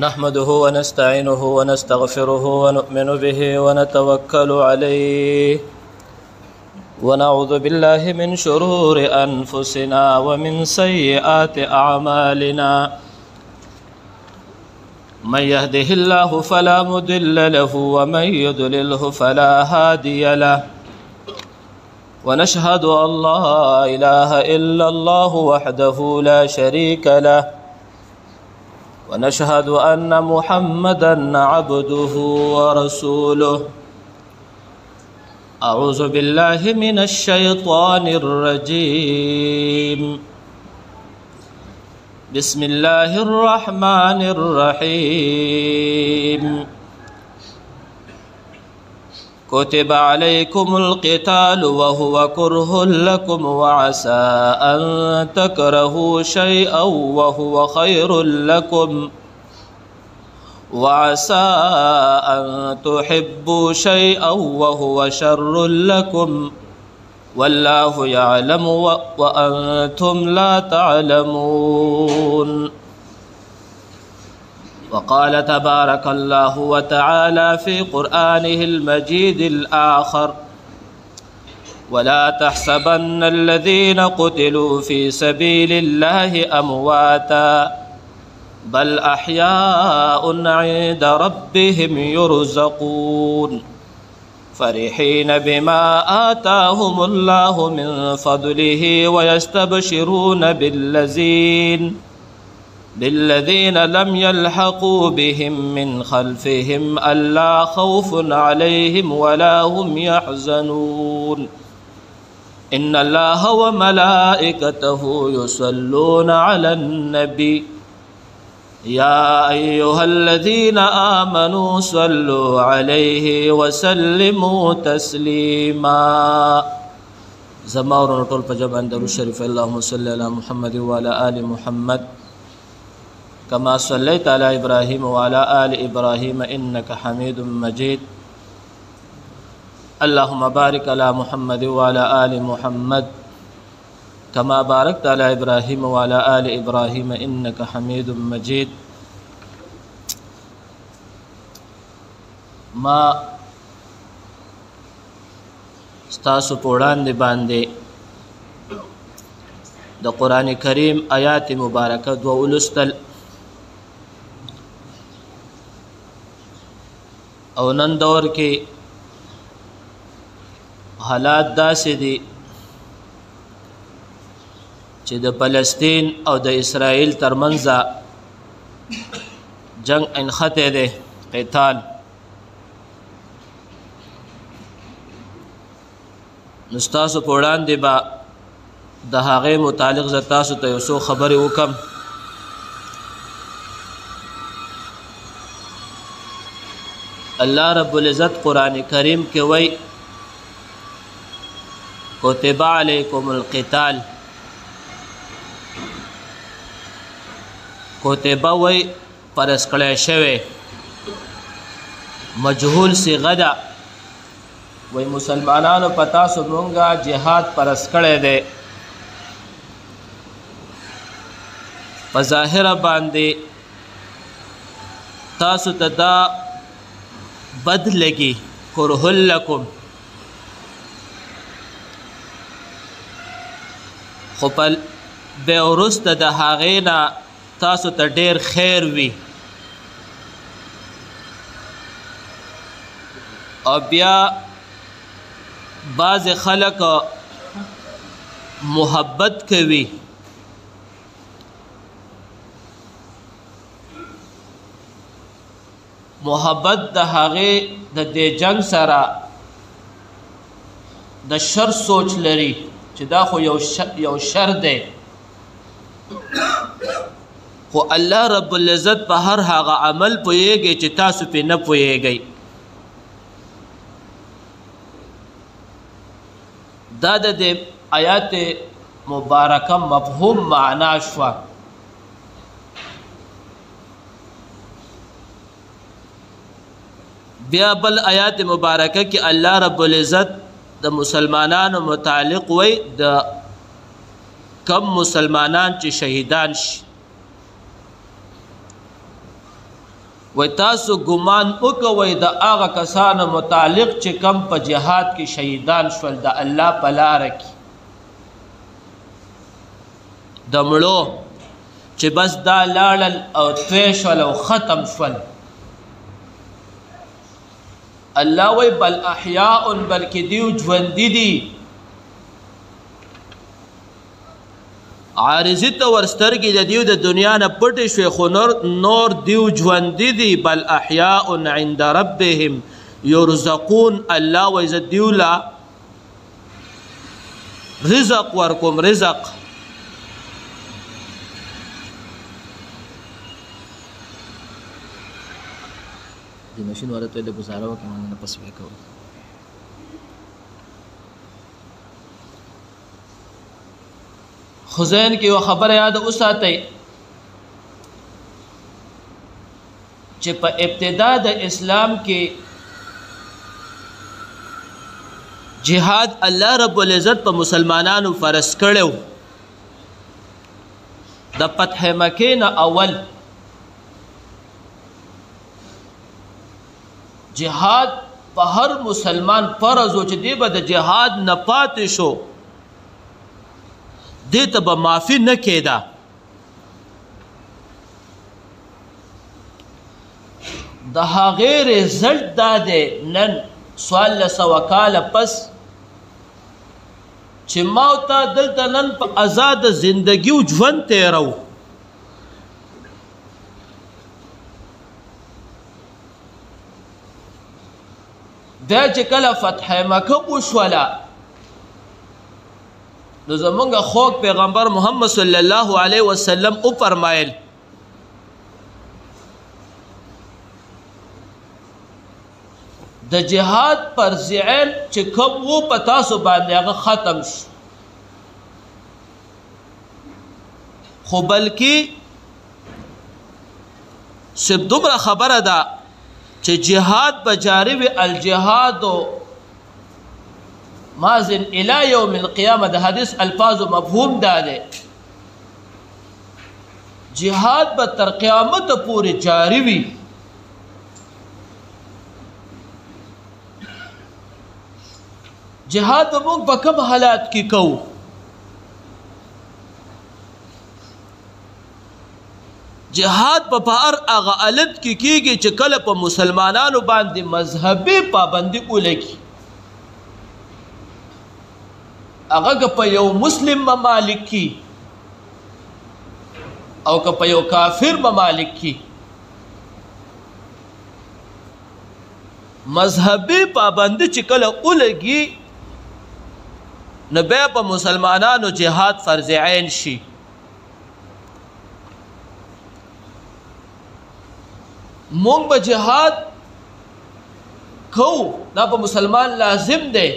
نحمده ونستعينه ونستغفره ونؤمن به ونتوكل عليه ونعوذ بالله من شرور أنفسنا ومن سيئات أعمالنا من يهده الله فلا مضل له ومن يضلله فلا هادي له ونشهد أن لا إله إلا الله وحده لا شريك له ونشهد أن محمدًا عبده ورسوله أعوذ بالله من الشيطان الرجيم بسم الله الرحمن الرحيم كتب عليكم القتال وهو كره لكم وعسى أن تكرهوا شيئا وهو خير لكم وعسى أن تحبوا شيئا وهو شر لكم والله يعلم وأنتم لا تعلمون وقال تبارك الله وتعالى في قرآنه المجيد الآخر ولا تحسبن الذين قتلوا في سبيل الله أمواتا بل أحياء عند ربهم يرزقون فرحين بما آتاهم الله من فضله ويستبشرون بالذين لم يلحقوا بهم من خلفهم ألا خوف عليهم ولا هم يحزنون إن الله وملائكته يصلون على النبي يا أيها الذين آمنوا صلوا عليه وسلموا تسليما زمارنا طول فجب عند الشريف اللهم صل على محمد وعلى آل محمد كما صليت على إبراهيم وعلى آل إبراهيم إنك حميد مجيد اللهم بارك على محمد وعلى آل محمد كما باركت على إبراهيم وعلى آل إبراهيم إنك حميد مجيد ما ستاسو پوڑان دی باندے دا قرآن کریم آیات مبارکہ دو اولستل او نن دور کې حالات داسې دي چې د فلسطین او د اسرائیل ترمنځ جنگ انخته ده قتال نستاسو په وړاندې به د هغې متعلق زه تاسو ته یو څو خبرې وکم الله رب العزت قرآن کریم کې وای کتب علیکم القتال کتب وای پرس کړی شوی مجهول صیغه ده وای مسلمانانو په تاسو مونږه جهاد پرس کړی دی په ظاهره باندې تاسو ته دا بد لگی کرہ لکم خو پل بے ورست د هغینا تاسو ته ډیر خیر وی او بیا بعض خلق محبت کوي محبت د هغه د دې جنگ سره د شر سوچ لري چې دا خو یو شر دی خو الله رب العزت په هر هغه عمل پوهیږي چې تاسو په نه پوهیږئ دا د آیات مبارکه مفهوم معنا شوه بیا بل آیات مبارکه کې الله رب العزت د مسلمانانو متعلق وای د کم مسلمانان چې شهیدان شي وی تاسو ګمان وکوئ د هغه کسانو متعلق چې کم په جهاد کې شهیدان شول د الله په لاره کې د مړو چې بس دا لاړل او توی شول او ختم شول الله وی بل احیاء بلکې دیو ژوندي دي عارضی ته ورسترګې د دیو د دنیا نه پټې شوې خو نور دیو ژوندي دي بل احیاء عند ربهم یرزقون الله وی زه دیو لا رزق ورکوم رزق د ماشین والا ته د گزاره وکړه نه پس وکړو خزین کی یو خبر یاد وساتئ چې په ابتدا د اسلام کې جهاد الله رب العزت په مسلمانانو فرض کړو د فتح مکې نه اول جهاد په هر مسلمان فرض و چې دی به د جهاد نه پاتې شو دې ته به معافي نه کېده د هغې رزلټ دا دی نن 1400 کاله پس چې ما او تا دلته نن په آزاده زندګي او ژوند تېرو دا چې کله فتح مکه وشوله نو زمونږ خوږ پیغمبر محمد صلی الله علیه وسلم او فرمایل د جهاد فرض عین چې کوم وو په تاسو باندې هغه ختم شو خو بلکې صرف دومره خبره ده چې جهاد بجاری وی الجهاد مازن الى يوم القيامه د حدیث الفاظ مفهوم ده جهاد به تر قیامت پورې جاری وي جهاد به موږ په کوم حالات کې کوو جهاد په هر هغه حالت کې کیږي چې کله په مسلمانانو باندې مذهبي پابندي ولګي هغه په یو مسلم ممالک کې او که په یو کافر ممالک کې مذهبي پابندي چې کله ولګي نو بیا په مسلمانانو جهاد فرض عین شي مونږ به جهاد کوو دا په مسلمان لازم دی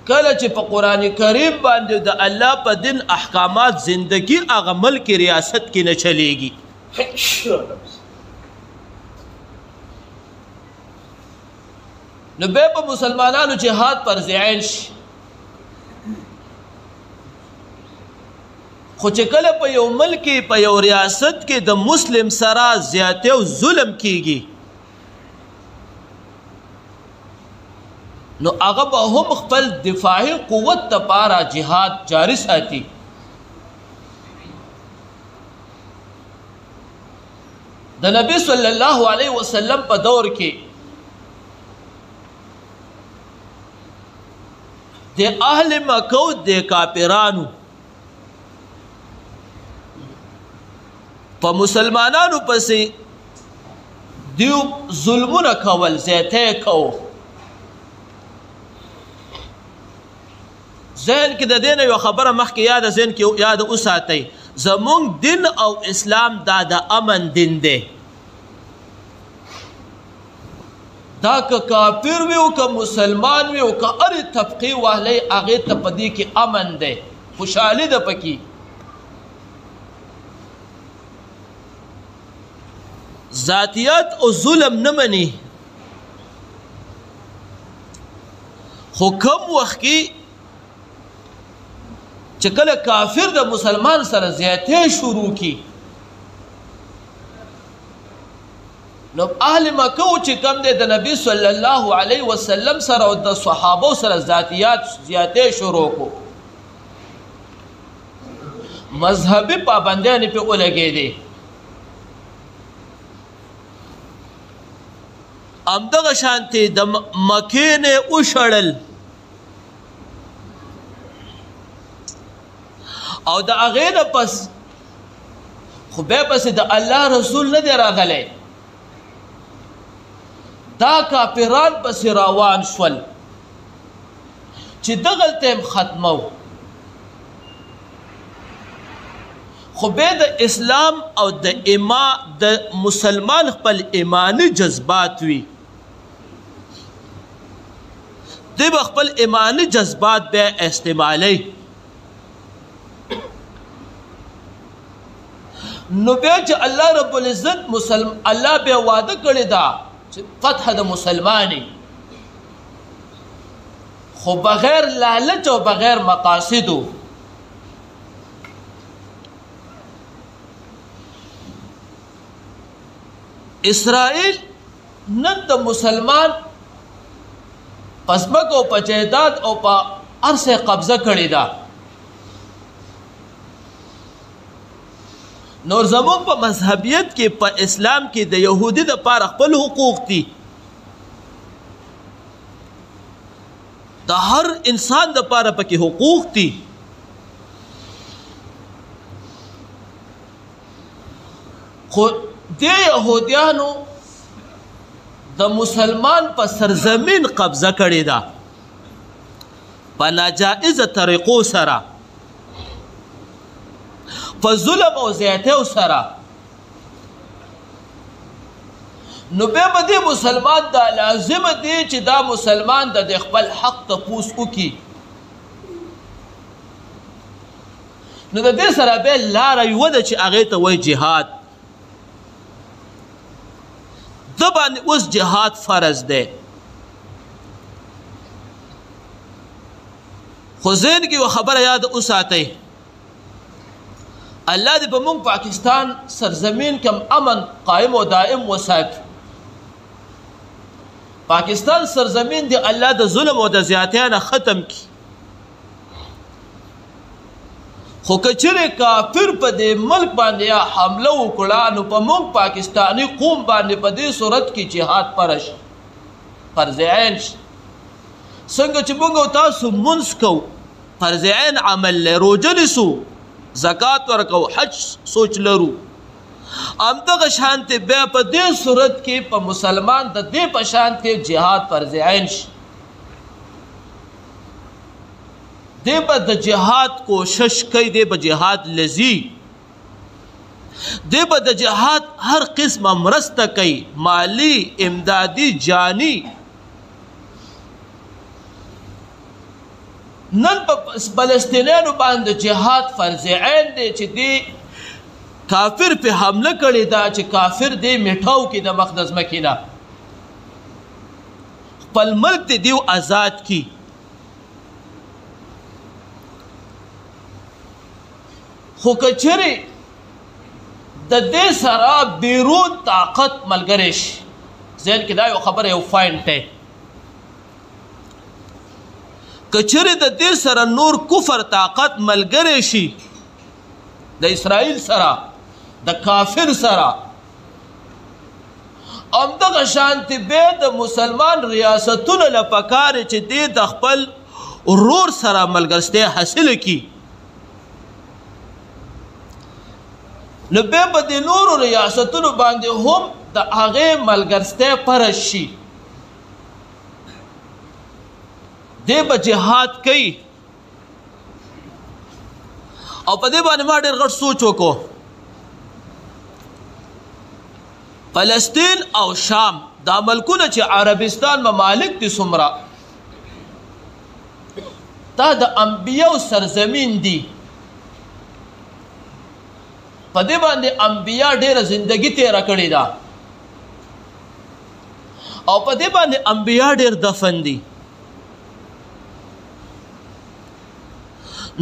کله چې په قرآن کریم باندې د الله په دین احکامات زندگی هغه ملک ریاست کې نه چلیږي نو بیا په مسلمانانو جهاد فرض عین شي خو چې کله په یو ملک په یو ریاست کې د مسلم سره زیاتی او ظلم کیږي نو هغه به هم خپل دفاعي قوت لپاره جهاد جاری ساتي د نبی صلی الله علیه وسلم په دور کې د اهل مکه او د کافرانو په مسلمانانو پسې دیو ظلمونه کول زیاتی کو ذهن کې د دین یو خبره مخکې یاد ذهن کې یاد وساتئ زمونږ دین او اسلام دا د امن دین دی دا که کافر وي او که مسلمان وي او که هرې طبقې والی هغې ته په دې کې امن دی خوشحالي ده پکې ذاتیات او ظلم نه مني خو کم وخت کې چې کله کافر د مسلمان سره زیاتی شروع کی نو اهل مکه چې کوم دی د نبی صلی الله علیه وسلم سره او د صحابه سره ذاتیات زیاتې شروع کو مذهبي پابندیان په ولګېدې امدغه شانتي د مکې نه وشړل او د هغې نه پس خو بیا پسې د الله رسول نه دی راغلی دا کافران پسې روان شول چې دغلته هم ختمو خو بیا د اسلام او د مسلمان خپل ایمانی جذبات وي دی به خپل ایمانی جذبات بیا استعمالی نو بیا چې الله رب العزت الله بیا وعده کړی دا فتح د مسلمانی خو بغیر لالچ او بغیر مقاصدو اسرائیل نن د مسلمان پسمک او په جیداد او په ارسه قبضه کړی دا نور زمون په مذهبیت کې په اسلام کې د يهودي د پاره خپل حقوق دي د هر انسان د پاره پکې حقوق دي خو د يهوديانو د مسلمان په سرزمین قبضه کړی دا په ناجائز طریقو سره په ظلم او زیاتیو سره نو بیا به دې مسلمان دا لازمه دی چې دا مسلمان د خپل حق تپوس وکړي نو د دې سره بیا لاره یوه ده چې هغې ته وایي جهاد د باندې اوس جهاد فرض دی خو ذهن کې یوه خبره یاد وساتئ الله دې په موږ پاکستان سرزمین کم امن قائم و دائم وساتي پاکستان سرزمین دې الله د ظلم او د زیاتیا نه ختم کړي خو که چیرې کافر په دې ملک باندې حمله وکړه نو په موږ پاکستاني قوم باندې په دې صورت کې جهاد فرض شي فرض عین شي څنګه چې موږ او تاسو منځ کوو فرض عین عمل دی روژه نیسو زکات ورکو حج سوچ لرو همدغه شانتې بیا په دې صورت کې په مسلمان د دې په شان کې جهاد فرض عین شي دی به د جهاد کوشش کوي دی به جهاد لذي دی به د جهاد هر قسمه مرسته کوي مالی امدادي جانی نن په فلسطینیانو باندې جهاد فرض عین دی چې دی کافر په حمله کړې ده چې کافر دی میټاو کې د مقدس مکینه خپل ملک دی دیو آزاد کی خو که چیرې د دې سره بیرون طاقت ملګری شي ذهن کې دا یو خبره یو فاینټ دی که چیرې د دې سره نور کفر طاقت ملګری شي د اسرائیل سره د کافر سره همدغه شانتې بیا د مسلمان ریاستونو له پکار چې دی د خپل ورور سره ملګرستیا حاصله کړي نو بیا به د نورو ریاستونو باندې هم د هغې ملګرستیا فرض شي دی به جهاد کوي او په دې باندې ما ډېر غټ سوچ وکړو فلسطین او شام دا ملکونه چې عربستان ممالک دي څومره دا د انبیاو سرزمین دي په دې باندې انبیا ډېره زندگی تیره کړې ده او په دې باندې انبیا ډېر دفن دي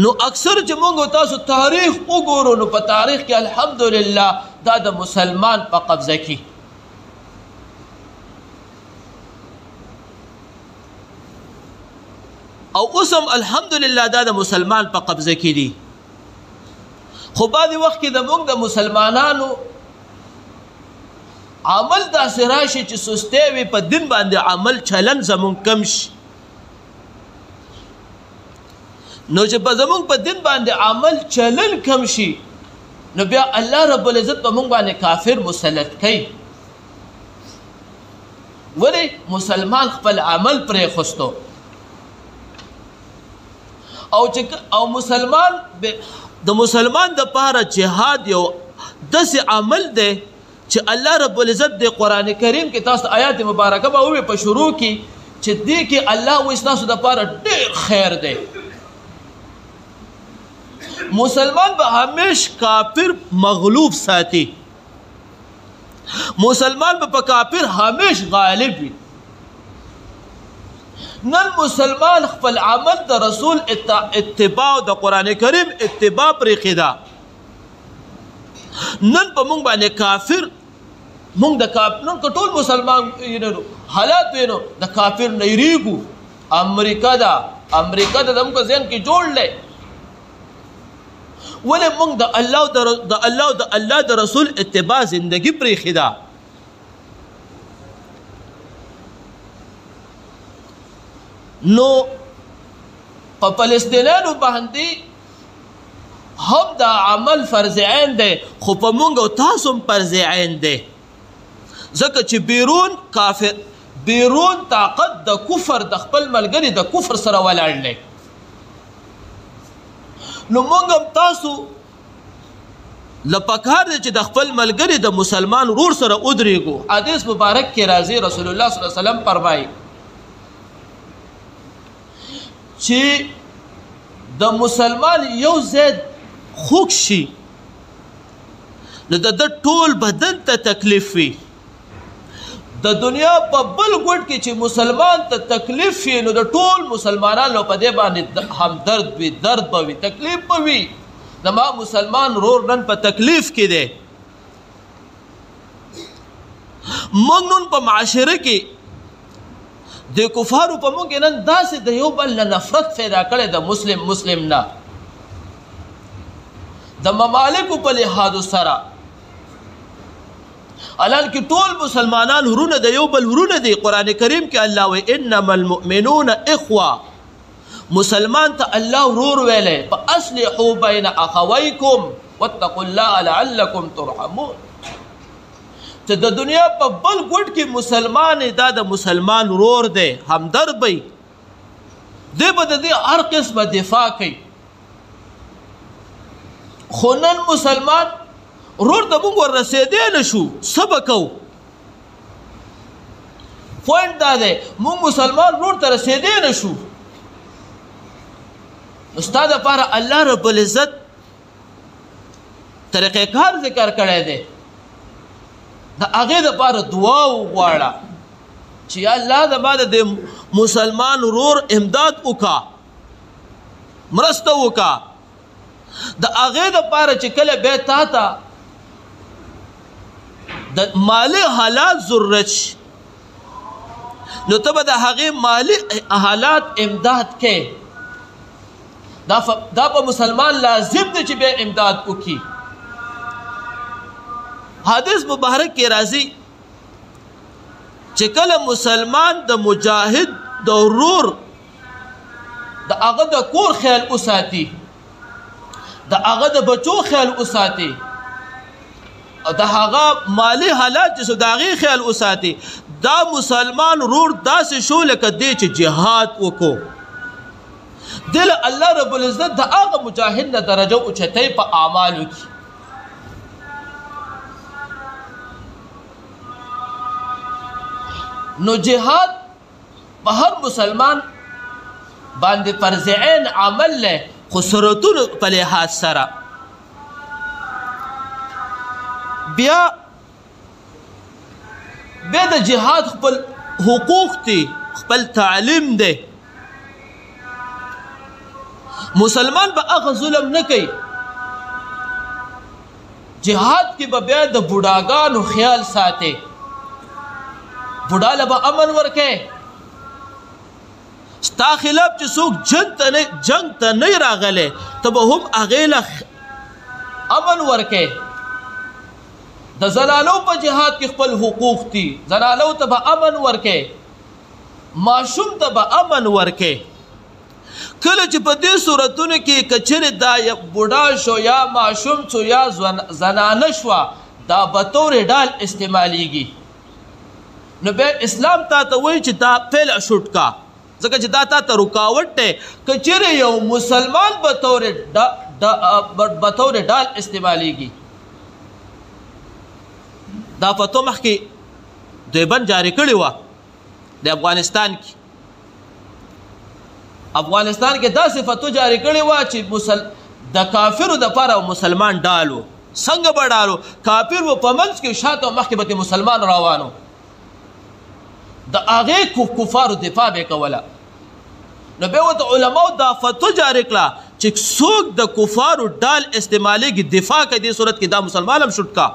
نو اکثر چې موږ تاسو تاریخ وګورو نو په تاریخ کې الحمدلله دا د مسلمان په قبضه کې او اوس هم الحمدلله دا د مسلمان په قبضه کې دي. خو بعضې وخت کې زموږ د مسلمانانو عمل داسې راشي چې سستی وي، په دین باندې عمل چلن زموږ کم شي. نو چې په زموږ په دین باندې عمل چلن کم شي، نو بیا الله رب العزت په موږ باندې کافر مسلط کوي. ولې مسلمان خپل عمل پرېښستو او مسلمان د مسلمان دپاره جهاد یو داسې عمل دی چې الله رب العزت د قرآن کریم کې تاسو آیات مبارکه به ووایي په شروع کې چې دې کې الله وایي ستاسو دپاره ډېر خیر دی. مسلمان به همیش کافر مغلوب ساتي، مسلمان به په کافر همیش غالب وي. نن مسلمان خپل عمل د رسول اتباع د قرآن کریم اتباع پرېښې ده. نن په موږ باندې کافر موږ نن که ټول مسلمان حالات وینو د کافر نه یریږو. امریکا ده زموږ ذهن کې جوړ دی. ولې موږ د الله د رسول اتباع زندگی پرېښې ده. نو په فلسطینیانو باندې هم دا عمل فرض عین دی، خو په موږ او تاسو هم فرض عین دی، ځکه چې بیرون طاقت د کفر د خپل ملګري د کفر سره ولاړ دی. نو موږ هم تاسو له پکار دی چې د خپل ملګري د مسلمان ورور سره ودرېږو. حدیث مبارک کې راځي، رسول الله صلی الله علیه وسلم فرمایي چې د مسلمان یو ځای خوږ شي نو د ټول بدن ته تکلیف وي. د دنیا په بل ګوټ کې چې مسلمان ته تکلیف وي نو د ټول مسلمانانو په دې باندې همدرد وي، درد به وي، تکلیف به وي. زما مسلمان ورور نن په تکلیف کې دی. موږ نن په معاشره کې د کفارو په موږ نن داسې د یو بل نه نفرت پیدا کړی د مسلم نه، د ممالکو په لحاظو سره. حالانکه ټول مسلمانان ورونه د یو بل ورونه دي. قرآن کریم کې الله وایي انما المؤمنون اخوه، مسلمان ته الله ورور ویلی. فاصلحوا بین اخویکم واتقوا الله لعلکم ترحمون. چې د دنیا په بل ګوټ کې مسلمان دا د مسلمان ورور دی، همدرد به دی به د دې هر قسمه دفاع کوي. خو نن مسلمان ورور ته موږ وررسېدی نه شو، څه به کوو؟ پوینټ دا دی موږ مسلمان ورور ته رسېدی نه شو. نو ستا دپاره الله رب العزت طریقې کار ذکر کړی دی. د هغې دپاره دعا وغواړه چې یا الله زما د مسلمان ورور امداد وکړه، مرسته وکړه. د هغې دپاره چې کله بیا تا ته د مالی حالات ضرورت شي نو ته به د هغې مالی حالات امداد کوې. دا په مسلمان لازم دی چې بیا امداد وکړي. حدیث مبارک کې راځي چې کله مسلمان د مجاهد د ورور د هغه د کور خیال وساتي، د هغه د بچو خیال وساتي، او د هغه مالی حالات چې د هغې خیال وساتي، دا مسلمان ورور داسې شو لکه دی چې جهاد وکړو. دې له الله رب العزت د هغه مجاهد نه درجه اوچتوي په اعمالو کې. نو جهاد په هر مسلمان باندې فرض عین عمل له خسرتونو په لحاظ سره. بیا د جهاد خپل حقوق دي، خپل تعلیم دی. مسلمان به هغه ظلم نه کوي. جهاد کې به بیا د بوډاګانو خیال ساتي، بوډا له به امن ورکوي، ستا خلاف چې څوک جنگ ته نه راغلی ته به هم هغې له امن ورکې د زنانو په جهاد کې خپل حقوق دي زنانو ته به امن ورکې ماشوم ته به امن ورکې کله چې په دې صورتونو کې که چېرې دا یا بوډا شو یا ماشوم شو یا زنانه شوه دا به طور ډال استعمالیږي نو بیا اسلام تا ته وایي چې دا فعل شوټ کا ځکه چې دا تا ته رکاوټ دی که چېرې یو مسلمان به طور ډال استعمالیږي دا فتوا مخکې دیوبند جاری کړې وه د افغانستان کې داسې فتوا جاری کړې وه چې د کافرو دپاره مسلمان ډال و څنګه به ډال و کافر و په منځ کې شاته او مخکې به مسلمان روان و د هغې کفارو دفاع به یې کوله نو بیا ورته علماو دا فتوا جاری کړه چې څوک د کفارو ډال استعمالیږي دفاع کوي دې صورت کې دا مسلمان هم شوټ کا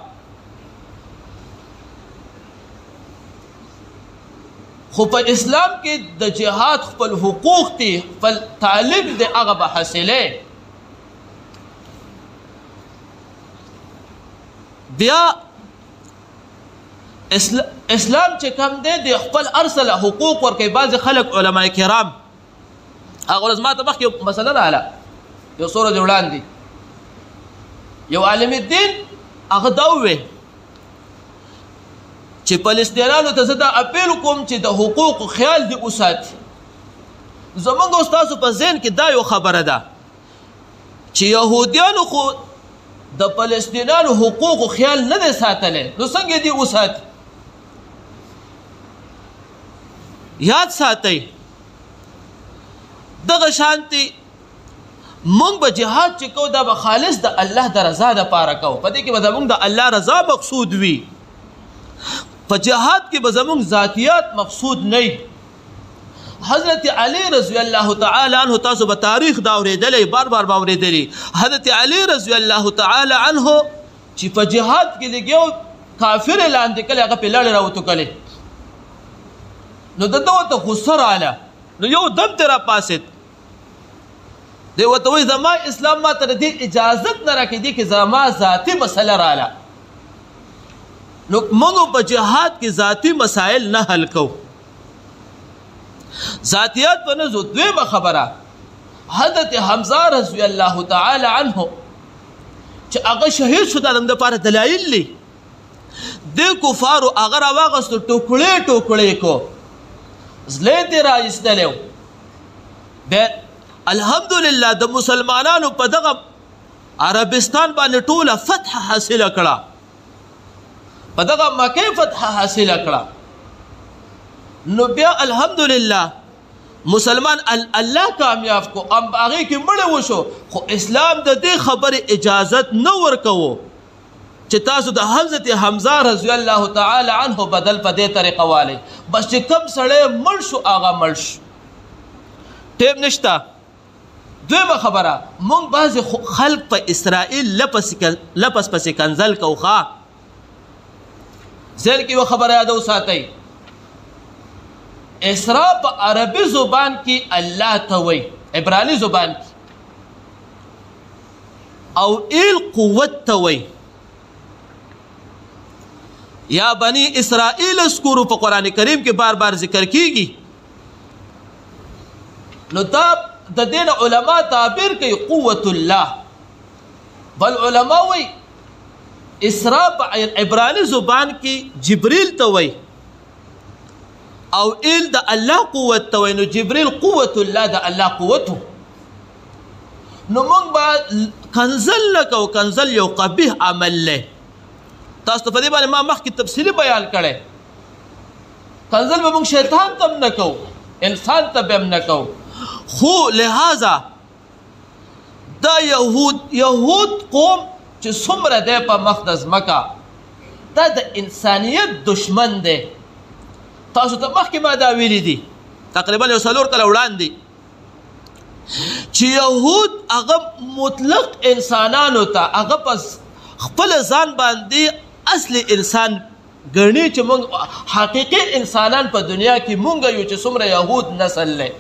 خو په اسلام کې د جهاد خپل حقوق دي خپل تعلیم دی هغه به حاصلې بیا اسلام چې کوم دی د خپل ارسله حقوق ورکوي بعضې خلک علما کرام هغه ورځ ما ته مخکې مسله راغله یو څو ورځې وړاندې یو عالم الدین هغه دا وویل چې فلسطینیانو ته زه دا اپیل کوم چې د حقوقو خیال دې وساتي زموږ او ستاسو په ذهن کې دا یو خبره ده چې یهودیانو خو د فلسطینیانو حقوقو خیال نه دی ساتلی نو څنګه دې وساتي یاد ساتئ دغه شانتي مونږ به جهاد چې کوو دا به خالص د الله د رضا دپاره کوو په دې کې به زمونږ د الله رضا مقصود وي په جهاد کې به زمونږ ذاتیات مقصود نه حضرت علی رضی الله تعالی عنه تاسو به تاریخ دا اورېدلی بار بار به اورېدلی حضرت علی رضی الله تعالی عنه چې په جهاد کې لګیو کافر اعلان دی کلی هغه پې لړې راوتوکلې نو ده ورته غصه راله نو یو دم ترې راپاڅېد دی ورته وایي زما اسلام ما ته د دې اجازت نه راکوي دې کې زما ذاتي مسله راله نو موږ په جهاد کې ذاتي مسایل نه حل کوو ذاتیات په نزو دویمه خبره حضرت حمزه رضی الله تعالی عنه چې هغه شهید شو د دپاره دلایل دي د کفارو هغه راواغستو ټوکړې ټوکړې کو زلی دې راایستلی بیا الحمدلله د مسلمانانو په دغه عربستان باندې ټوله فتح حاصله کړه په دغه مکې فتح حاصله کړه نو بیا الحمدلله مسلمان الله کامیاب کو ام هغې کې مړه وشو خو اسلام د دې خبرې اجازت نه ورکوو چې تاسو د حضرت حمزه رضی الله تعالی عنه بدل په دې طریقه والی بس چې کم سړی مړ شو هغه مړ شو ټیم نشته دویمه خبره مونږ بعضې خلق په اسرائیل لپس پسې کنزل کوو ښه ذهن کې یوه خبره یاده وساتئ اسراء په عربي زبان کې الله ته وایي عبراني زبان کې او ایل قوت ته وایي یا بنی اسرائیل اذکروا په قرآن کریم کې بار بار ذکر کیږي نو دا د دین علما تعبیر کوي قوت الله بل علما وایي اسراء په عبراني زبان کې جبریل ته وایي او ایل د الله قوت ته وایي نو جبریل قوت الله د الله قوته نو موږ به کنزل نه کوو کنزل یو قبیح عمل دی تاسو ته په دې باندې ما مخکې تفصیلي بیان کړی کنزل به موږ شیطان ته هم نه کوو انسان ته به هم نه کوو خو لہذا دا یهود قوم چې څومره دی په مخ د ځمکه دا د انسانیت دشمن دی تاسو ته مخکې ما دا ویلي دي تقریبا یو 4 کاله وړاندې چې یهود هغه مطلق انسانانو ته هغه په خپل ځان باندې اصل انسان ګڼي چې موږ حقیقي انسانان په دنیا کې مونږ یو چې څومره یهود نسل دی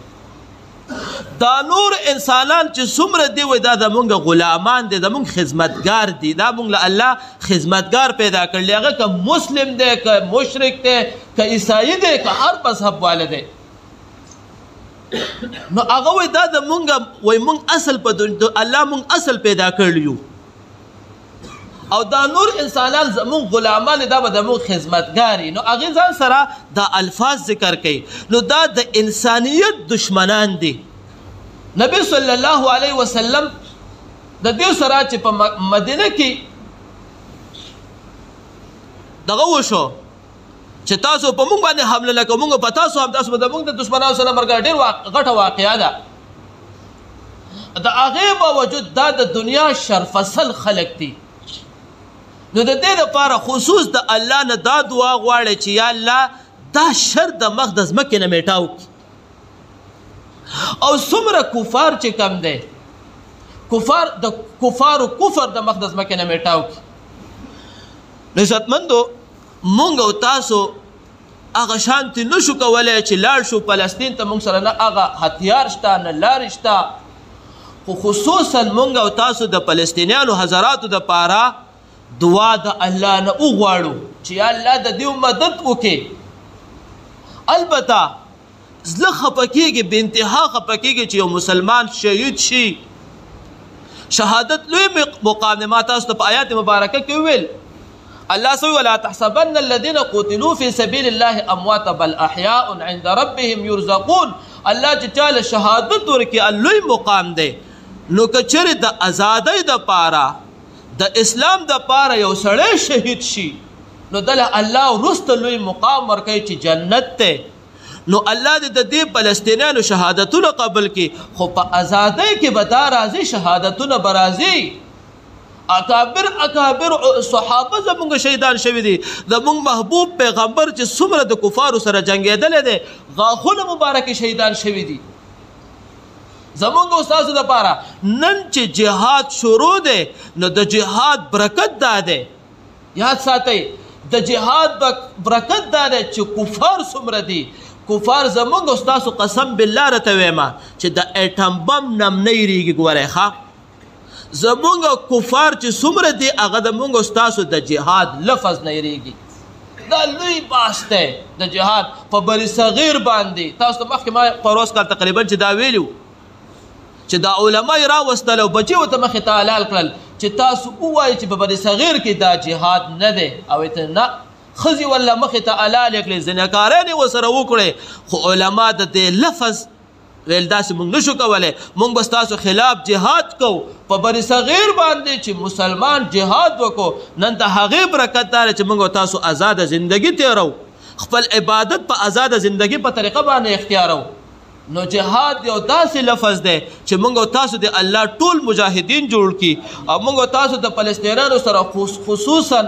دا نور انسانان چې څومره دی وای دا زمونږ غلامان دي زمونږ خدمتګار دي دا مونږ له الله خدمتګار پیدا کړلی هغه که مسلم دی که مشرک دی که عیسائی دی که هر مذهب والا دی نو هغه وای دا زمونږ وای مونږ اصل په الله مونږ اصل پیدا کړلیو او دا نور انسانان زمون غلامان دا به زمون خدمتګاري نو هغې ځان سره دا الفاظ ذکر کوي نو دا د انسانیت دشمنان دي نبی صلی الله علیه وسلم د دې سره چې په مدینه کې دغه وشو چې تاسو په موږ باندې حمله نه کوو موږ په تاسو هم تاسو به زموږ د دشمنانو سره مرګ ډېر غټه واقعه ده د هغې باوجود دا د دنیا شرفصل خلک دي نو د دې لپاره خصوص د الله نه دا دعا غواړي چې یا الله دا شر د مخ د ځمکې نه میټاو او څومره کفار چې کم دی کفارو کفر د مخ د ځمکې نه میټاو عزتمندو مونږ او تاسو هغه شانتې نشو کولی چې لاړ شو فلسطین ته مونږ سره نه هغه هتیار شته نه لارې شته خو خصوصا مونږ او تاسو د فلسطینیانو حضراتو دپاره دعا د الله نه وغواړو چې یا الله د دې مدد وکړي البته زړه خفه کېږي بې انتها خفه کېږي چې یو مسلمان شهید شي شهادت لوی مقام دی ما تاسو ته په آیات مبارکه کې وویل الله سوی ولا تحسبن الذين قتلوا في سبيل الله امواتا بل احياء عند ربهم يرزقون الله چې چاله شهادت ورکړي لوی مقام دی نو که چېرې د ازادۍ دپاره د اسلام د پاره یو سړی شهید شي نو دله الله وروسته لوی مقام ورکوي چې جنت دی نو الله دې د دې فلسطینیانو شهادتونه قبول کړي خو په ازادۍ کې به دا راځي شهادتونه به راځي اکابر صحابه زمونږ شهیدان شوي دي زمونږ محبوب پیغمبر چې څومره د کفارو سره جنګېدلی دی غاښونه مبارکې شهیدان شوي دي زمونږ استاسو دپاره نن چې جهاد شروع دی نو د جهاد برکت دا دی یاد ساتئ د جهاد برکت دا دی چې کفار څومره دي کفار زمونږ استاسو قسم بالله راته ویمه چې د ایټم بم نم نه یېرېږي ګورئ ښه زمونږ کفار چې څومره دي هغه زمونږ استاسو د جهاد لفظ نه یېرېږي دا لوی باس دی د جهاد په بری صغیر باندې تاسو ته مخکې ما پروس کال تقریبا چې دا ویلي چې دا علما یې راوستل او بچي ورته مخې ته حلال کړل چې تاسو ووایئ چې په بری صغیر کې دا جهاد نه دی او ته نه ښځې ولا مخې ته حلال یې کړې زناکاران یې ورسره وکړې خو علما د دې لفظ ویل داسې موږ نشو کولی موږ به ستاسو خلاف جهاد کوو په بری صغیر باندې چې مسلمان جهاد وکړو نن د هغې برکت دا چې موږ تاسو آزاده زندگی تیرو خپل عبادت په آزاده زندگی په طریقه باندې اختیارو نو جهاد یو داسې لفظ دی چې موږ تاسو د الله ټول مجاهدین جوړ کړي او موږ تاسو د فلسطینیانو سره خصوصا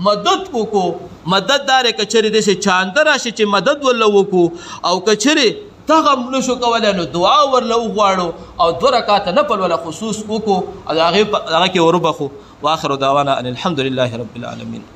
مدد وکړو مدد دارې که چېرې داسې چانده راشي چې مدد ورله وکړو او که چېرې دغه هم نشو کولی نو دعا ورله وغواړو او 2 رکاته نفل وله خصوص وکړو او د هغې کې وربخو واخر دعوانا ان الحمد لله رب العالمین